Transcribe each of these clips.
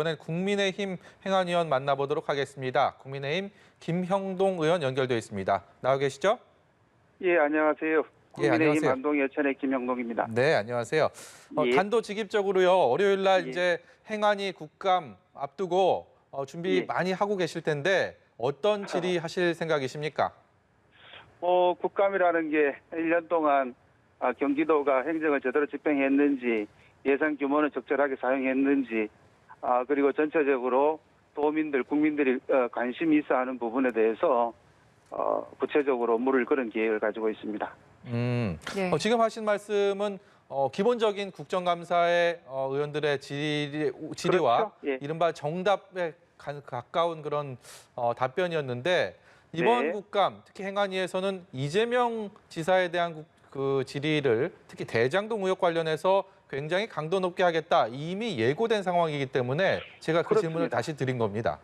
이번엔 국민의힘 행안위원 만나보도록 하겠습니다. 국민의힘 김형동 의원 연결되어 있습니다. 나와 계시죠? 예, 안녕하세요. 국민의힘 안녕하세요. 안동 예천의 김형동입니다. 네, 안녕하세요. 예. 단도직입적으로요. 월요일 날 예. 이제 행안위 국감 앞두고 준비 예. 많이 하고 계실 텐데 어떤 질의하실 생각이십니까? 국감이라는 게 1년 동안 경기도가 행정을 제대로 집행했는지, 예산 규모는 적절하게 사용했는지, 그리고 전체적으로 도민들, 국민들이 관심이 있어 하는 부분에 대해서 구체적으로 물을 그런 계획을 가지고 있습니다. 네. 네. 지금 하신 말씀은 기본적인 국정감사의 의원들의 질의와 그렇죠? 예. 이른바 정답에 가까운 그런 답변이었는데 이번 네. 국감, 특히 행안위에서는 이재명 지사에 대한 그 질의를 특히 대장동 의혹 관련해서 굉장히 강도 높게 하겠다. 이미 예고된 상황이기 때문에 제가 그 질문을 그렇습니다. 다시 드린 겁니다.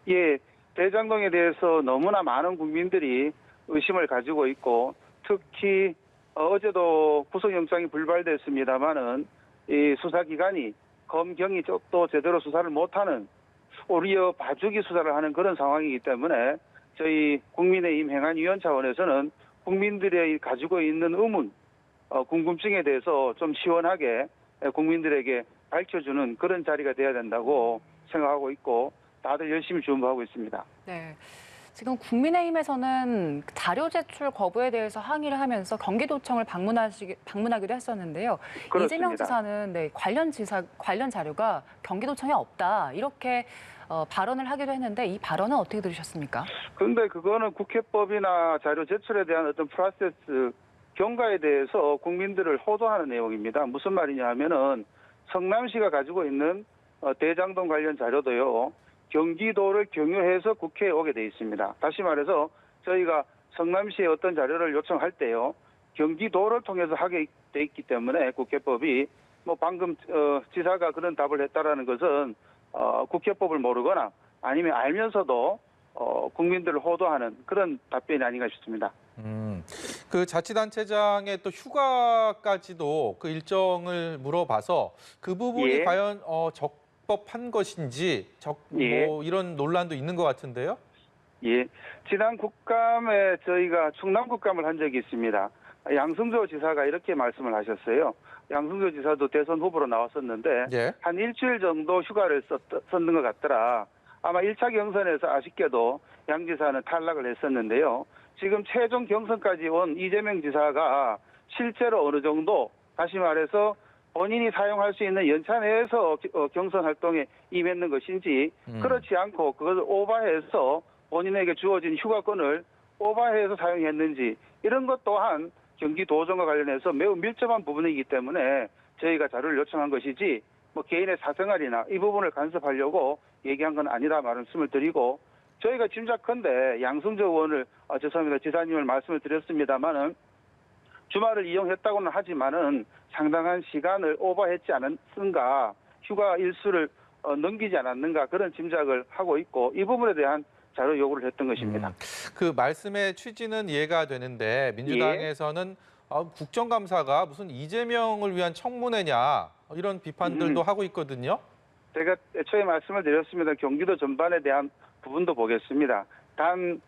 예, 대장동에 대해서 너무나 많은 국민들이 의심을 가지고 있고, 특히 어제도 구속영장이 불발됐습니다마는 이 수사기관이 검경이 또 제대로 수사를 못하는 오히려 봐주기 수사를 하는 그런 상황이기 때문에 저희 국민의힘 행안위원 차원에서는 국민들이 가지고 있는 의문, 궁금증에 대해서 좀 시원하게 국민들에게 밝혀주는 그런 자리가 돼야 된다고 생각하고 있고 다들 열심히 준비하고 있습니다. 네. 지금 국민의힘에서는 자료 제출 거부에 대해서 항의를 하면서 경기도청을 방문하기도 했었는데요. 그렇습니다. 이재명 지사는 관련 자료가 경기도청에 없다 이렇게 발언을 하기도 했는데 이 발언은 어떻게 들으셨습니까? 그런데 그거는 국회법이나 자료 제출에 대한 어떤 프로세스 경과에 대해서 국민들을 호도하는 내용입니다. 무슨 말이냐 하면은 성남시가 가지고 있는 대장동 관련 자료도요. 경기도를 경유해서 국회에 오게 돼 있습니다. 다시 말해서 저희가 성남시에 어떤 자료를 요청할 때요. 경기도를 통해서 하게 돼 있기 때문에 국회법이 방금 지사가 그런 답을 했다라는 것은 국회법을 모르거나 아니면 알면서도 국민들을 호도하는 그런 답변이 아닌가 싶습니다. 그 자치단체장의 또 휴가까지도 그 일정을 물어봐서 그 부분이 예. 과연 적법한 것인지 예. 이런 논란도 있는 것 같은데요. 예. 지난 국감에 저희가 충남 국감을 한 적이 있습니다. 양승조 지사가 이렇게 말씀을 하셨어요. 양승조 지사도 대선 후보로 나왔었는데 예. 한 일주일 정도 휴가를 썼는 것 같더라. 아마 1차 경선에서 아쉽게도 양 지사는 탈락을 했었는데요. 지금 최종 경선까지 온 이재명 지사가 실제로 어느 정도 다시 말해서 본인이 사용할 수 있는 연차 내에서 경선 활동에 임했는 것인지 그렇지 않고 그것을 오버해서 본인에게 주어진 휴가권을 오버해서 사용했는지 이런 것 또한 경기도정과 관련해서 매우 밀접한 부분이기 때문에 저희가 자료를 요청한 것이지 개인의 사생활이나 이 부분을 간섭하려고 얘기한 건 아니다 말씀을 드리고 저희가 짐작컨대 양승조 의원을 죄송합니다 지사님을 말씀을 드렸습니다마는 주말을 이용했다고는 하지만은 상당한 시간을 오버했지 않았는가 휴가 일수를 넘기지 않았는가 그런 짐작을 하고 있고 이 부분에 대한 자료 요구를 했던 것입니다. 그 말씀의 취지는 이해가 되는데 민주당에서는 국정감사가 무슨 이재명을 위한 청문회냐 이런 비판들도 하고 있거든요. 제가 애초에 말씀을 드렸습니다. 경기도 전반에 대한 부분도 보겠습니다. 단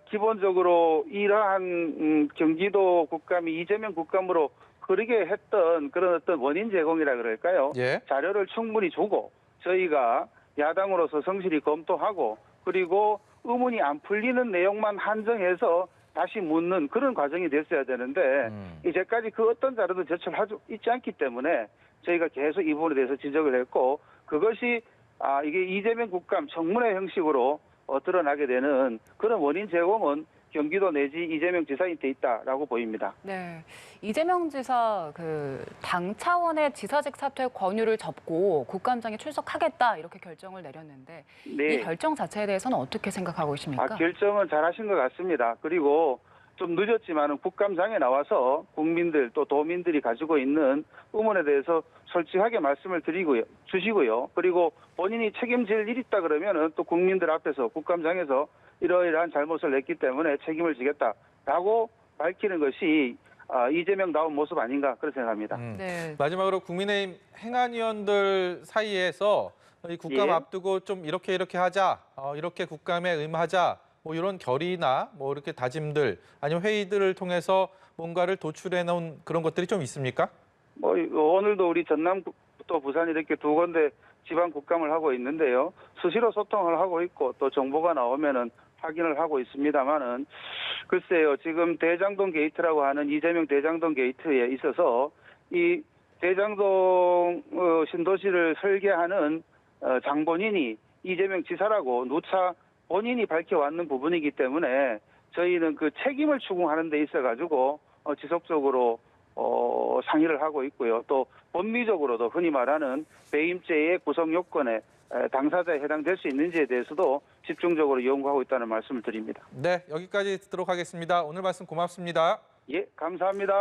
기본적으로 이러한 경기도 국감이 이재명 국감으로 흐르게 했던 그런 어떤 원인 제공이라 그럴까요? 예. 자료를 충분히 주고 저희가 야당으로서 성실히 검토하고 그리고 의문이 안 풀리는 내용만 한정해서 다시 묻는 그런 과정이 됐어야 되는데 이제까지 그 어떤 자료도 제출하지 있지 않기 때문에 저희가 계속 이 부분에 대해서 지적을 했고 그것이 이게 이재명 국감 청문회 형식으로 드러나게 되는 그런 원인 제공은 경기도 내지 이재명 지사한테 있다라고 보입니다. 네, 이재명 지사 당 차원의 지사직 사퇴 권유를 접고 국감장에 출석하겠다 이렇게 결정을 내렸는데 네. 이 결정 자체에 대해서는 어떻게 생각하고 계십니까? 결정은 잘하신 것 같습니다. 그리고 좀 늦었지만은 국감장에 나와서 국민들 또 도민들이 가지고 있는 의문에 대해서 솔직하게 말씀을 주시고요. 그리고 본인이 책임질 일 있다 그러면은 또 국민들 앞에서 국감장에서 이러이러한 잘못을 냈기 때문에 책임을 지겠다라고 밝히는 것이 이재명다운 모습 아닌가 그렇게 생각합니다. 네. 마지막으로 국민의힘 행안위원들 사이에서 이 국감 예. 앞두고 좀 이렇게 하자, 이렇게 국감에 임하자, 뭐 이런 결의나 뭐 이렇게 다짐들 아니면 회의들을 통해서 뭔가를 도출해 놓은 그런 것들이 좀 있습니까? 뭐 오늘도 우리 전남 또 부산 이렇게 두 군데 지방 국감을 하고 있는데요. 수시로 소통을 하고 있고 또 정보가 나오면은 확인을 하고 있습니다만은 글쎄요. 지금 대장동 게이트라고 하는 이재명 대장동 게이트에 있어서 이 대장동 신도시를 설계하는 장본인이 이재명 지사라고 누차 본인이 밝혀왔는 부분이기 때문에 저희는 그 책임을 추궁하는 데 있어가지고 지속적으로 상의를 하고 있고요. 또 법리적으로도 흔히 말하는 배임죄의 구성 요건에 당사자에 해당될 수 있는지에 대해서도 집중적으로 연구하고 있다는 말씀을 드립니다. 네, 여기까지 듣도록 하겠습니다. 오늘 말씀 고맙습니다. 예, 감사합니다.